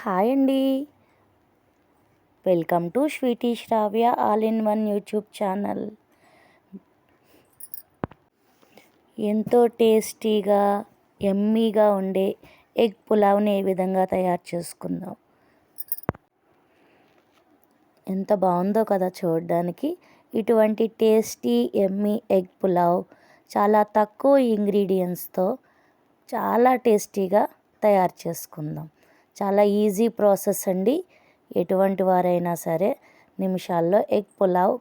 Hi అండి. Welcome to Sweety Shravya all in one YouTube channel. ఎంతో టేస్టీగా యమ్మీగా ఉండే ఎగ్ పులావ్ని ఏ విధంగా తయారు చేసుకుందాం. ఎంత బాగుందో కదా చూడడానికి. ఇటువంటి టేస్టీ యమ్మీ ఎగ్ పులావ్ చాలా తక్కువ ఇంగ్రీడియంట్స్తో చాలా టేస్టీగా తయారు చేసుకుందాం. చాలా ఈజీ ప్రాసెస్ అండి. ఎటువంటి వారైనా సరే నిమిషాల్లో ఎగ్ పులావ్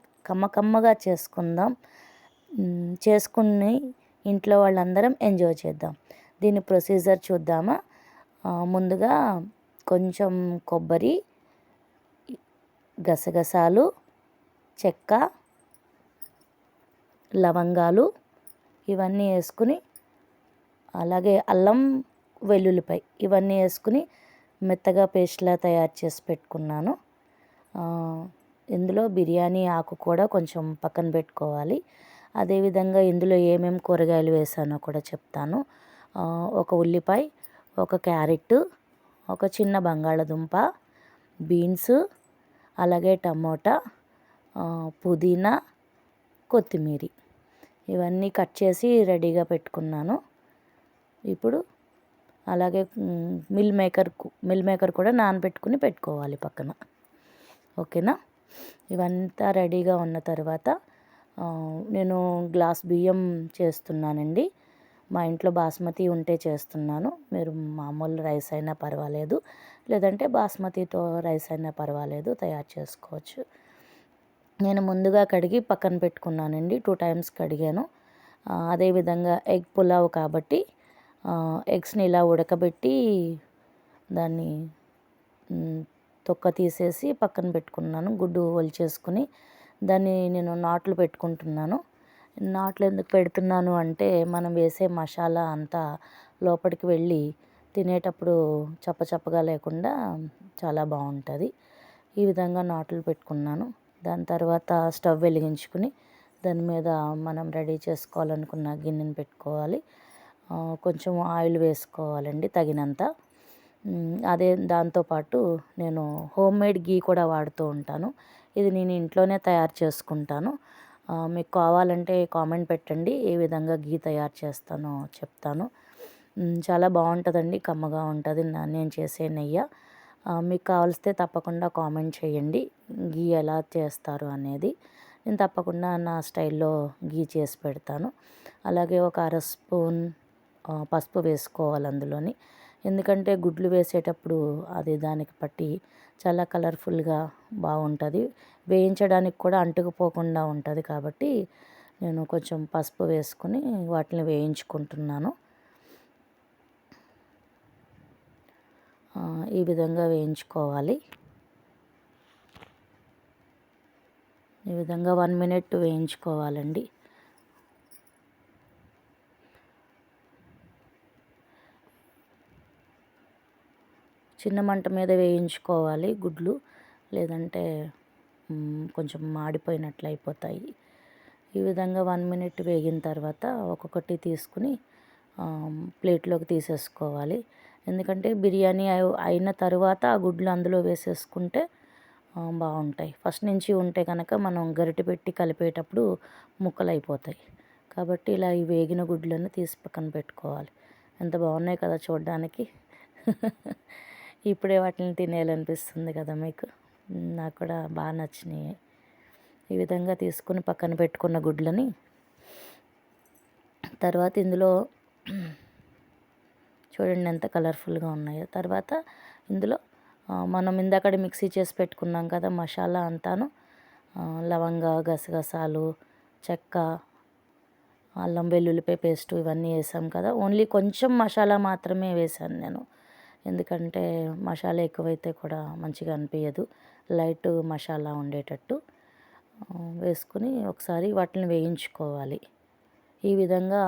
కమ్మగా చేసుకుందాం. చేసుకుని ఇంట్లో వాళ్ళందరం ఎంజాయ్ చేద్దాం. దీని ప్రొసీజర్ చూద్దామా. ముందుగా కొంచెం కొబ్బరి, గసగసాలు, చెక్క, లవంగాలు ఇవన్నీ వేసుకుని, అలాగే అల్లం వెల్లుల్లిపాయ ఇవన్నీ వేసుకుని మెత్తగా పేస్ట్లా తయారు చేసి పెట్టుకున్నాను. ఇందులో బిర్యానీ ఆకు కూడా కొంచెం పక్కన పెట్టుకోవాలి. అదేవిధంగా ఇందులో ఏమేమి కూరగాయలు వేసానో కూడా చెప్తాను. ఒక ఉల్లిపాయ, ఒక క్యారెట్, ఒక చిన్న బంగాళదుంప, బీన్స్, అలాగే టమోటా, పుదీనా, కొత్తిమీర ఇవన్నీ కట్ చేసి రెడీగా పెట్టుకున్నాను. ఇప్పుడు అలాగే మిల్ మేకర్ కూడా నానబెట్టుకుని పెట్టుకోవాలి పక్కన. ఓకేనా. ఇవంతా రెడీగా ఉన్న తర్వాత నేను గ్లాస్ బియ్యం చేస్తున్నానండి. మా ఇంట్లో బాస్మతి ఉంటే చేస్తున్నాను. మీరు మామూలు రైస్ అయినా పర్వాలేదు, లేదంటే బాస్మతితో రైస్ అయినా పర్వాలేదు, తయారు చేసుకోవచ్చు. నేను ముందుగా కడిగి పక్కన పెట్టుకున్నానండి. 2 టైమ్స్ కడిగాను. అదేవిధంగా ఎగ్ పులావ్ కాబట్టి ఎగ్స్ని ఇలా ఉడకబెట్టి దాన్ని తొక్క తీసేసి పక్కన పెట్టుకున్నాను. గుడ్డు ఒలిచేసుకుని దాన్ని నేను నాట్లు పెట్టుకుంటున్నాను. నాట్లు ఎందుకు పెడుతున్నాను అంటే మనం వేసే మసాలా అంతా లోపలికి వెళ్ళి తినేటప్పుడు చప్పచప్పగా లేకుండా చాలా బాగుంటుంది. ఈ విధంగా నాట్లు పెట్టుకున్నాను. దాని తర్వాత స్టవ్ వెలిగించుకుని దాని మీద మనం రెడీ చేసుకోవాలనుకున్న గిన్నెని పెట్టుకోవాలి. కొంచెం ఆయిల్ వేసుకోవాలండి తగినంత. అదే దాంతోపాటు నేను హోమ్ మేడ్ గీ కూడా వాడుతూ ఉంటాను. ఇది నేను ఇంట్లోనే తయారు చేసుకుంటాను. మీకు కావాలంటే కామెంట్ పెట్టండి, ఏ విధంగా గీ తయారు చేస్తానో చెప్తాను. చాలా బాగుంటుందండి, కమ్మగా ఉంటుంది నేను చేసే నెయ్యి. మీకు కావలిస్తే తప్పకుండా కామెంట్ చేయండి గీ ఎలా చేస్తారు అనేది. నేను తప్పకుండా నా స్టైల్లో గీ చేసి పెడతాను. అలాగే ఒక అర స్పూన్ పసుపు వేసుకోవాలి అందులోని. ఎందుకంటే గుడ్లు వేసేటప్పుడు అది దానికి పట్టి చాలా కలర్ఫుల్గా బాగుంటుంది. వేయించడానికి కూడా అంటుకుపోకుండా ఉంటుంది కాబట్టి నేను కొంచెం పసుపు వేసుకుని వాటిని వేయించుకుంటున్నాను. ఈ విధంగా వేయించుకోవాలి. ఈ విధంగా 1 మినిట్ వేయించుకోవాలండి. చిన్న మంట మీద వేయించుకోవాలి గుడ్లు, లేదంటే కొంచెం మాడిపోయినట్లు అయిపోతాయి. ఈ విధంగా 1 మినిట్ వేగిన తర్వాత ఒక్కొక్కటి తీసుకుని ప్లేట్లోకి తీసేసుకోవాలి. ఎందుకంటే బిర్యానీ అయిన తర్వాత ఆ గుడ్లు అందులో వేసేసుకుంటే బాగుంటాయి. ఫస్ట్ నుంచి ఉంటే కనుక మనం గరిటె పెట్టి కలిపేటప్పుడు ముక్కలు అయిపోతాయి. కాబట్టి ఇలా ఈ వేగిన గుడ్లను తీసి పక్కన పెట్టుకోవాలి. ఎంత బాగున్నాయి కదా చూడడానికి. ఇప్పుడే వాటిని తినేయాలనిపిస్తుంది కదా మీకు. నాకు కూడా బాగా నచ్చినాయి. ఈ విధంగా తీసుకుని పక్కన పెట్టుకున్న గుడ్లని తర్వాత ఇందులో చూడండి ఎంత కలర్ఫుల్గా ఉన్నాయో. తర్వాత ఇందులో మనం ఇందాక మిక్సీ చేసి పెట్టుకున్నాం కదా మసాలా అంతాను, లవంగ, గసగసాలు, చెక్క, అల్లం వెల్లుల్లిపాయ పేస్టు ఇవన్నీ వేసాం కదా. ఓన్లీ కొంచెం మసాలా మాత్రమే వేసాను నేను. ఎందుకంటే మసాలా ఎక్కువైతే కూడా మంచిగా అనిపించదు. లైట్ మసాలా ఉండేటట్టు వేసుకుని ఒకసారి వాటిని వేయించుకోవాలి. ఈ విధంగా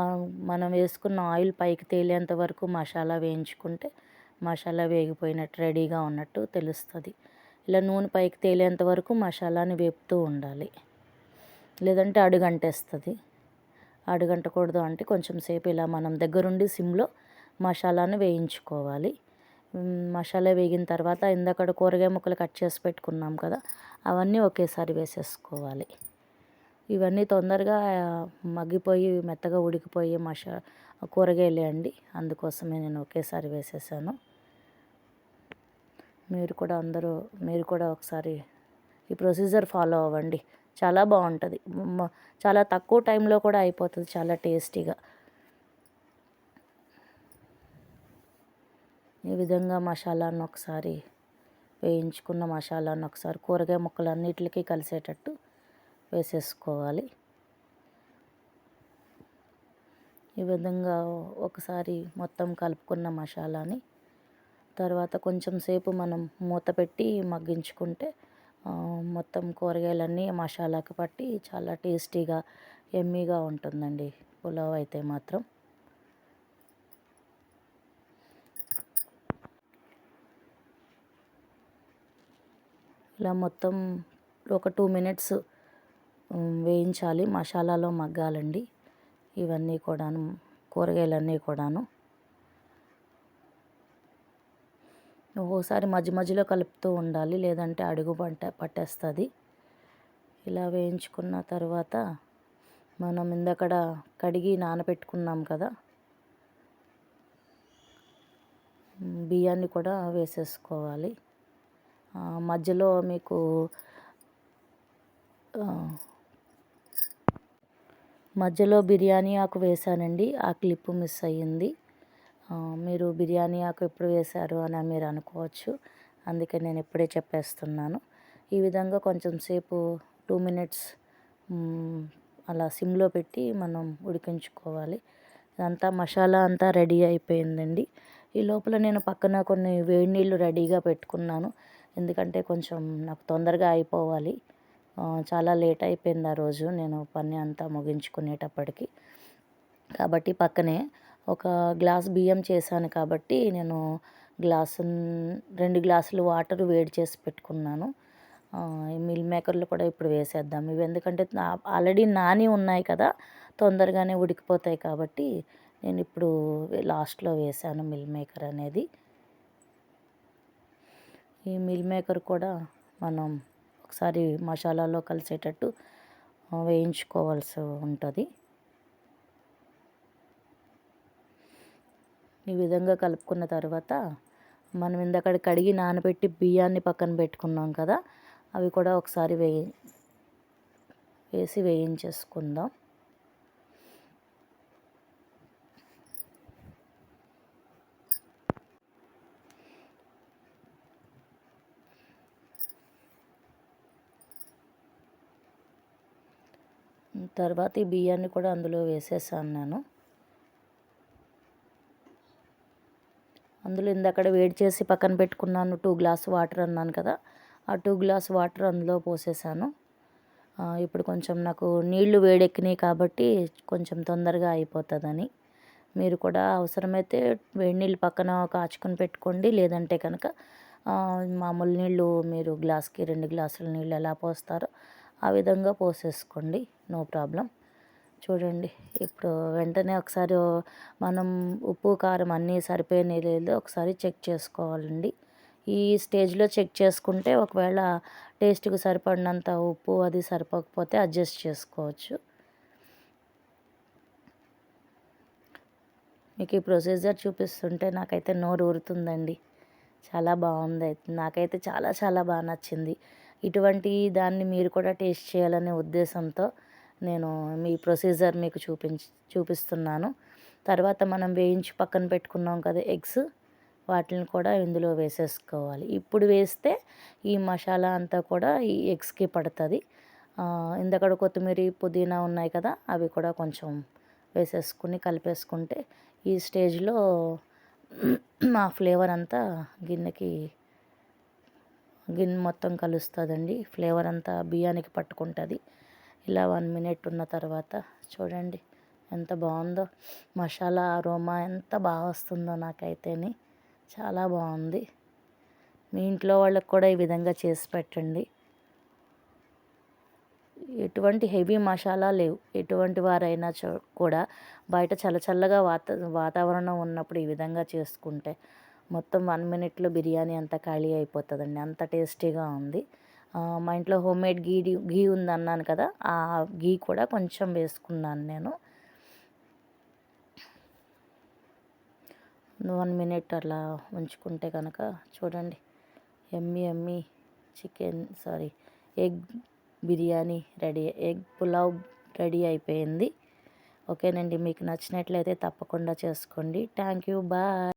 మనం వేసుకున్న ఆయిల్ పైకి తేలేంత వరకు మసాలా వేయించుకుంటే మసాలా వేగిపోయినట్టు రెడీగా ఉన్నట్టు తెలుస్తుంది. ఇలా నూనె పైకి తేలేంత వరకు మసాలాని వేపుతూ ఉండాలి, లేదంటే అడుగంటేస్తుంది. అడుగంటకూడదు అంటే కొంచెం సేపు ఇలా మనం దగ్గరుండి సిమ్లో మసాలాను వేయించుకోవాలి. మసాలా వేగిన తర్వాత ఇందాక కూరగాయ ముక్కలు కట్ చేసి పెట్టుకున్నాం కదా, అవన్నీ ఒకేసారి వేసేసుకోవాలి. ఇవన్నీ తొందరగా మగ్గిపోయి మెత్తగా ఉడికిపోయి కూరగాయలే అండి, అందుకోసమే నేను ఒకేసారి వేసేసాను. మీరు కూడా ఒకసారి ఈ ప్రొసీజర్ ఫాలో అవ్వండి, చాలా బాగుంటుంది. చాలా తక్కువ టైంలో కూడా అయిపోతుంది, చాలా టేస్టీగా. ఈ విధంగా వేయించుకున్న మసాలాను ఒకసారి కూరగాయ ముక్కలన్నిటికీ కలిసేటట్టు వేసేసుకోవాలి. ఈ విధంగా ఒకసారి మొత్తం కలుపుకున్న మసాలాని తర్వాత కొంచెం సేపు మనం మూత పెట్టి మగ్గించుకుంటే మొత్తం కూరగాయలన్నీ మసాలాకి పట్టి చాలా టేస్టీగా యమ్మీగా ఉంటుందండి పులావ్ అయితే మాత్రం. ఇలా మొత్తం ఒక 2 మినిట్స్ వేయించాలి, మసాలాలో మగ్గాలండి ఇవన్నీ కూడాను, కూరగాయలన్నీ కూడాను. ఒక్కోసారి మధ్య మధ్యలో కలుపుతూ ఉండాలి, లేదంటే అడుగు పట్టేస్తుంది. ఇలా వేయించుకున్న తర్వాత మనం ఇందక్కడ కడిగి నానబెట్టుకున్నాం కదా బియ్యాన్ని కూడా వేసేసుకోవాలి. మధ్యలో మీకు బిర్యానీ ఆకు వేసానండి, ఆ క్లిప్ మిస్ అయ్యింది. మీరు బిర్యానీ ఆకు ఎప్పుడు వేశారు అని మీరు అనుకోవచ్చు, అందుకే నేను ఇప్పుడే చెప్పేస్తున్నాను. ఈ విధంగా కొంచెం సేపు 2 మినిట్స్ అలా సిమ్లో పెట్టి మనం ఉడికించుకోవాలి. ఇదంతా మసాలా అంతా రెడీ అయిపోయిందండి. ఈ లోపల నేను పక్కన కొన్ని వేడి నీళ్ళు రెడీగా పెట్టుకున్నాను, ఎందుకంటే కొంచెం నాకు తొందరగా అయిపోవాలి. చాలా లేట్ అయిపోయింది ఆ రోజు నేను పని అంతా ముగించుకునేటప్పటికి. కాబట్టి పక్కనే ఒక గ్లాస్ బియ్యం చేశాను కాబట్టి నేను 2 గ్లాసులు వాటర్ వేడి చేసి పెట్టుకున్నాను. ఈ మిల్ మేకర్లు కూడా ఇప్పుడు వేసేద్దాం. ఇవి ఎందుకంటే ఆల్రెడీ నాని ఉన్నాయి కదా, తొందరగానే ఉడికిపోతాయి కాబట్టి నేను ఇప్పుడు లాస్ట్లో వేసాను మిల్ మేకర్ అనేది. ఈ మిల్ మేకర్ కూడా మనం ఒకసారి మసాలాలో కలిసేటట్టు వేయించుకోవాల్సి ఉంటుంది. ఈ విధంగా కలుపుకున్న తర్వాత మనం ఇందాక కడిగి నానబెట్టి బియ్యాన్ని పక్కన పెట్టుకున్నాం కదా, అవి కూడా ఒకసారి వేసి వేయించేసుకుందాం. తర్వాత ఈ బియ్యాన్ని కూడా అందులో వేసేసాను నేను. అందులో ఇందాక వేడి చేసి పక్కన పెట్టుకున్నాను 2 గ్లాస్ వాటర్ అన్నాను కదా, ఆ 2 గ్లాస్ వాటర్ అందులో పోసేసాను. ఇప్పుడు కొంచెం నాకు నీళ్లు వేడెక్కినాయి కాబట్టి కొంచెం తొందరగా అయిపోతుందని, మీరు కూడా అవసరమైతే వేడి నీళ్ళు పక్కన కాచుకొని పెట్టుకోండి, లేదంటే కనుక మామూలు నీళ్ళు మీరు గ్లాస్కి 2 గ్లాసుల నీళ్ళు ఎలా పోస్తారో ఆ విధంగా పోసేసుకోండి, నో ప్రాబ్లం. చూడండి ఇప్పుడు వెంటనే ఒకసారి మనం ఉప్పు కారం అన్నీ సరిపోయినాయి లేదో ఒకసారి చెక్ చేసుకోవాలండి. ఈ స్టేజ్లో చెక్ చేసుకుంటే ఒకవేళ టేస్ట్కి సరిపడినంత ఉప్పు అది సరిపోకపోతే అడ్జస్ట్ చేసుకోవచ్చు. మీకు ఈ ప్రొసీజర్ చూపిస్తుంటే నాకైతే నోరు ఊరుతుందండి, చాలా బాగుంది. నాకైతే చాలా చాలా బాగా నచ్చింది. ఇటువంటి దాన్ని మీరు కూడా టేస్ట్ చేయాలనే ఉద్దేశంతో నేను మీ ప్రొసీజర్ మీకు చూపిస్తున్నాను. తర్వాత మనం వేయించి పక్కన పెట్టుకున్నాం కదా ఎగ్స్, వాటిని కూడా ఇందులో వేసేసుకోవాలి. ఇప్పుడు వేస్తే ఈ మసాలా అంతా కూడా ఈ ఎగ్స్కి పడుతుంది. ఇందక్కడ కొత్తిమీర పుదీనా ఉన్నాయి కదా, అవి కూడా కొంచెం వేసేసుకుని కలిపేసుకుంటే ఈ స్టేజ్లో ఆ ఫ్లేవర్ అంతా గిన్నె మొత్తం కలుస్తుందండి, ఫ్లేవర్ అంతా బియ్యానికి పట్టుకుంటుంది. ఇలా 1 మినిట్ ఉన్న తర్వాత చూడండి ఎంత బాగుందో, మసాలా అరోమా ఎంత బాగా వస్తుందో నాకైతేని చాలా బాగుంది. మీ ఇంట్లో వాళ్ళకి కూడా ఈ విధంగా చేసి పెట్టండి. ఎటువంటి హెవీ మసాలా లేవు, ఎటువంటి వారైనా కూడా బయట చల్లచల్లగా వాతావరణం ఉన్నప్పుడు ఈ విధంగా చేసుకుంటే మొత్తం 1 మినిట్‌లో బిర్యానీ అంతా ఖాళీ అయిపోతుందండి. అంత టేస్టీగా ఉంది. మా ఇంట్లో హోమ్‌మేడ్ ఘీ ఉందన్నాను కదా! ఆ ఘీ కూడా కొంచెం వేసుకున్నాను నేను. 1 మినిట్ అలా ఉంచుకుంటే కనుక చూడండి yummy yummy egg biryani ready, egg pulao ready అయిపోయింది. ఓకేనండి, మీకు నచ్చినట్లయితే తప్పకుండా చేసుకోండి. Thank you. బాయ్.